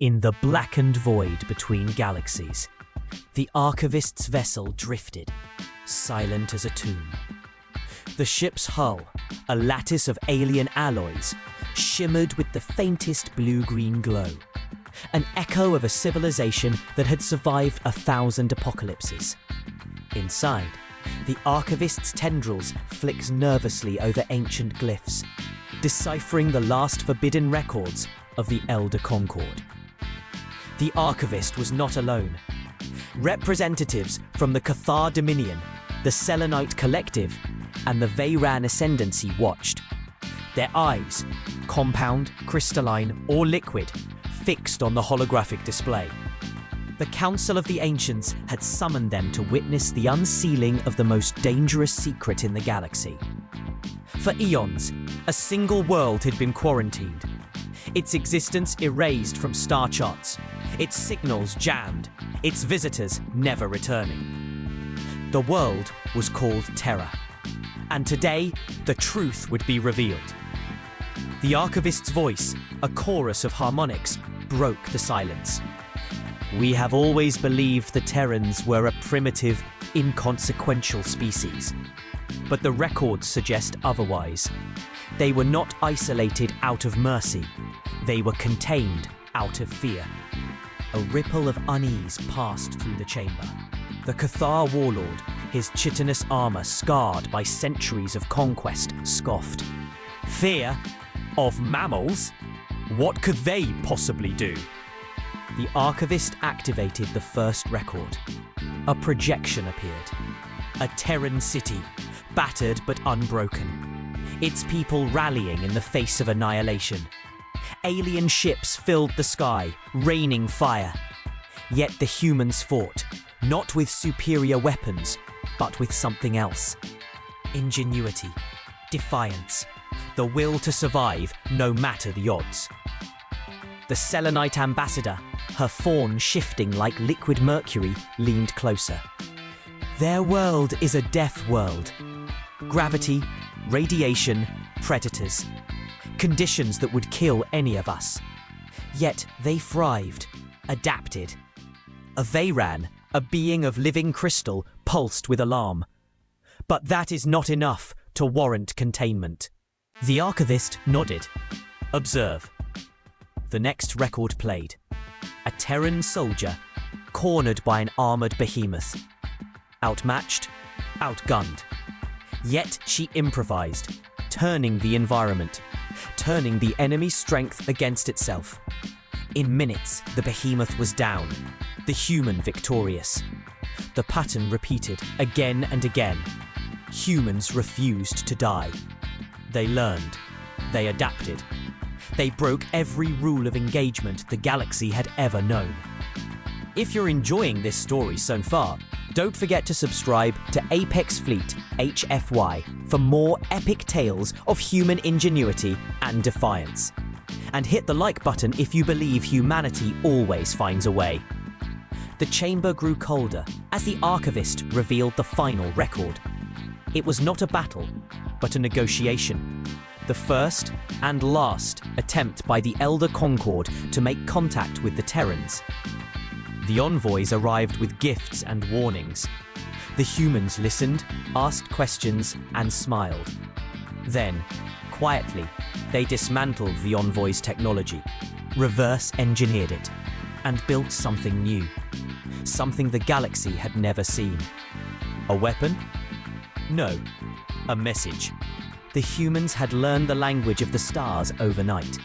In the blackened void between galaxies, the archivist's vessel drifted, silent as a tomb. The ship's hull, a lattice of alien alloys, shimmered with the faintest blue-green glow, an echo of a civilization that had survived 1,000 apocalypses. Inside, the archivist's tendrils flicked nervously over ancient glyphs, deciphering the last forbidden records of the Elder Concord. The archivist was not alone. Representatives from the Cathar Dominion, the Selenite Collective, and the Veyran Ascendancy watched, their eyes, compound, crystalline, or liquid, fixed on the holographic display. The Council of the Ancients had summoned them to witness the unsealing of the most dangerous secret in the galaxy. For eons, a single world had been quarantined, its existence erased from star charts, its signals jammed, its visitors never returning. The world was called Terra, and today the truth would be revealed. The archivist's voice, a chorus of harmonics, broke the silence. We have always believed the Terrans were a primitive, inconsequential species, but the records suggest otherwise. They were not isolated out of mercy, they were contained out of fear. A ripple of unease passed through the chamber. The Cathar warlord, his chitinous armor scarred by centuries of conquest, scoffed. Fear? Of mammals? What could they possibly do? The archivist activated the first record. A projection appeared. A Terran city, battered but unbroken. Its people rallying in the face of annihilation. Alien ships filled the sky, raining fire. Yet the humans fought, not with superior weapons, but with something else. Ingenuity, defiance, the will to survive no matter the odds. The Selenite ambassador, her fawn shifting like liquid mercury, leaned closer. Their world is a death world. Gravity, radiation, predators. Conditions that would kill any of us. Yet they thrived, adapted. A Veyran, a being of living crystal, pulsed with alarm. But that is not enough to warrant containment. The archivist nodded. Observe. The next record played. A Terran soldier, cornered by an armored behemoth. Outmatched, outgunned. Yet she improvised, turning the environment, turning the enemy's strength against itself. In minutes, the behemoth was down, the human victorious. The pattern repeated again and again. Humans refused to die. They learned. They adapted. They broke every rule of engagement the galaxy had ever known. If you're enjoying this story so far, don't forget to subscribe to Apex Fleet HFY for more epic tales of human ingenuity and defiance. And hit the like button if you believe humanity always finds a way. The chamber grew colder as the archivist revealed the final record. It was not a battle, but a negotiation. The first and last attempt by the Elder Concord to make contact with the Terrans. The envoys arrived with gifts and warnings. The humans listened, asked questions, and smiled. Then, quietly, they dismantled the envoys' technology, reverse-engineered it, and built something new. Something the galaxy had never seen. A weapon? No, a message. The humans had learned the language of the stars overnight.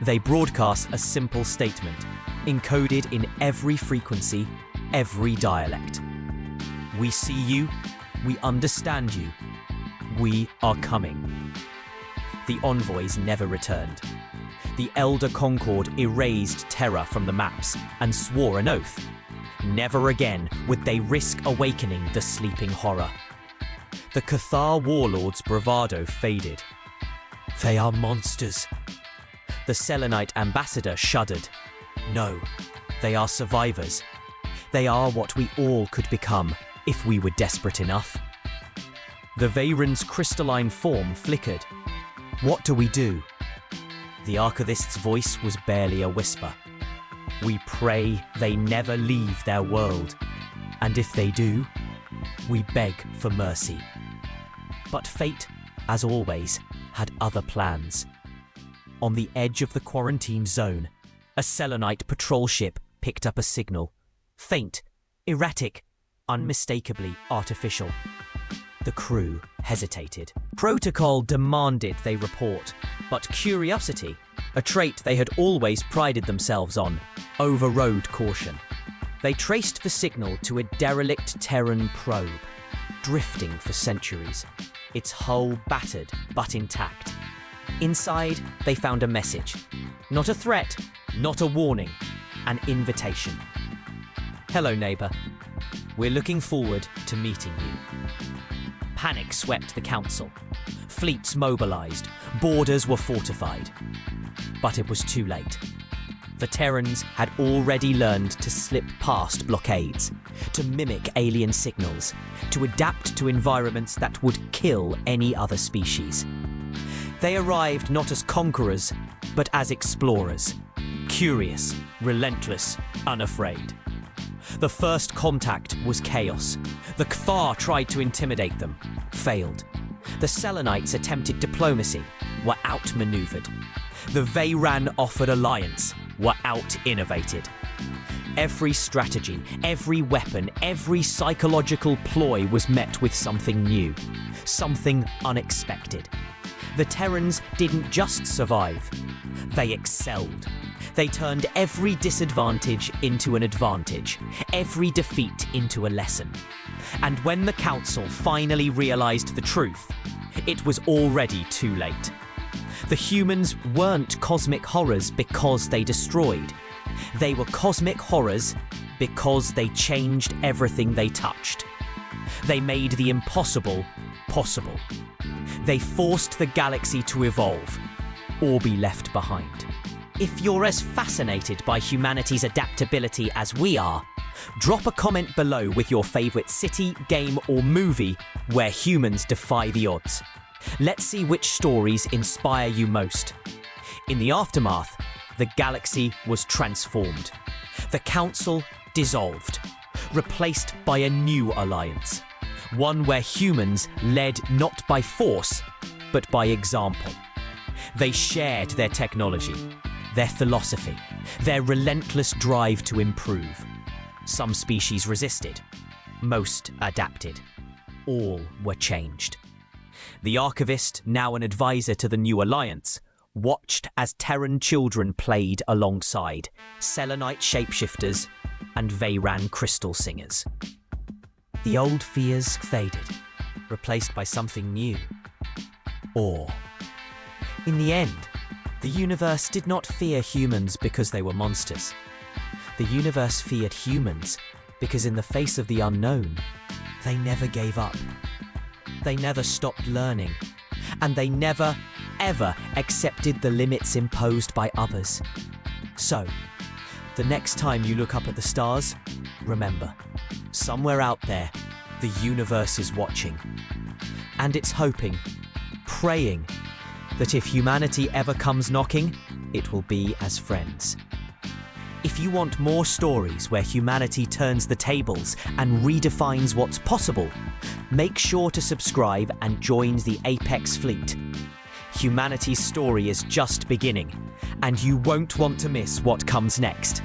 They broadcast a simple statement, encoded in every frequency, every dialect. We see you, we understand you, we are coming. The envoys never returned. The Elder Concord erased Terra from the maps and swore an oath. Never again would they risk awakening the sleeping horror. The Cathar warlord's bravado faded. They are monsters. The Selenite ambassador shuddered. No, they are survivors. They are what we all could become if we were desperate enough. The Veyran's crystalline form flickered. What do we do? The archivist's voice was barely a whisper. We pray they never leave their world. And if they do, we beg for mercy. But fate, as always, had other plans. On the edge of the quarantine zone, a Selenite patrol ship picked up a signal. Faint, erratic, unmistakably artificial. The crew hesitated. Protocol demanded they report, but curiosity, a trait they had always prided themselves on, overrode caution. They traced the signal to a derelict Terran probe, drifting for centuries, its hull battered but intact. Inside, they found a message. Not a threat, not a warning, an invitation. Hello, neighbor. We're looking forward to meeting you. Panic swept the council. Fleets mobilized, borders were fortified. But it was too late. The Terrans had already learned to slip past blockades, to mimic alien signals, to adapt to environments that would kill any other species. They arrived not as conquerors, but as explorers. Curious, relentless, unafraid. The first contact was chaos. The Kfar tried to intimidate them, failed. The Selenites attempted diplomacy, were outmaneuvered. The Veyran offered alliance, were out-innovated. Every strategy, every weapon, every psychological ploy was met with something new, something unexpected. The Terrans didn't just survive, they excelled. They turned every disadvantage into an advantage, every defeat into a lesson. And when the Council finally realized the truth, it was already too late. The humans weren't cosmic horrors because they destroyed. They were cosmic horrors because they changed everything they touched. They made the impossible possible. They forced the galaxy to evolve, or be left behind. If you're as fascinated by humanity's adaptability as we are, drop a comment below with your favorite city, game, or movie where humans defy the odds. Let's see which stories inspire you most. In the aftermath, the galaxy was transformed. The Council dissolved, replaced by a new alliance. One where humans led not by force, but by example. They shared their technology, their philosophy, their relentless drive to improve. Some species resisted, most adapted. All were changed. The Archivist, now an advisor to the new alliance, watched as Terran children played alongside Selenite shapeshifters and Veyran crystal singers. The old fears faded, replaced by something new. Awe. In the end, the universe did not fear humans because they were monsters. The universe feared humans because in the face of the unknown, they never gave up. They never stopped learning, and they never, ever accepted the limits imposed by others. So, the next time you look up at the stars, remember, somewhere out there, the universe is watching. And it's hoping, praying, that if humanity ever comes knocking, it will be as friends. If you want more stories where humanity turns the tables and redefines what's possible, make sure to subscribe and join the Apex Fleet. Humanity's story is just beginning, and you won't want to miss what comes next.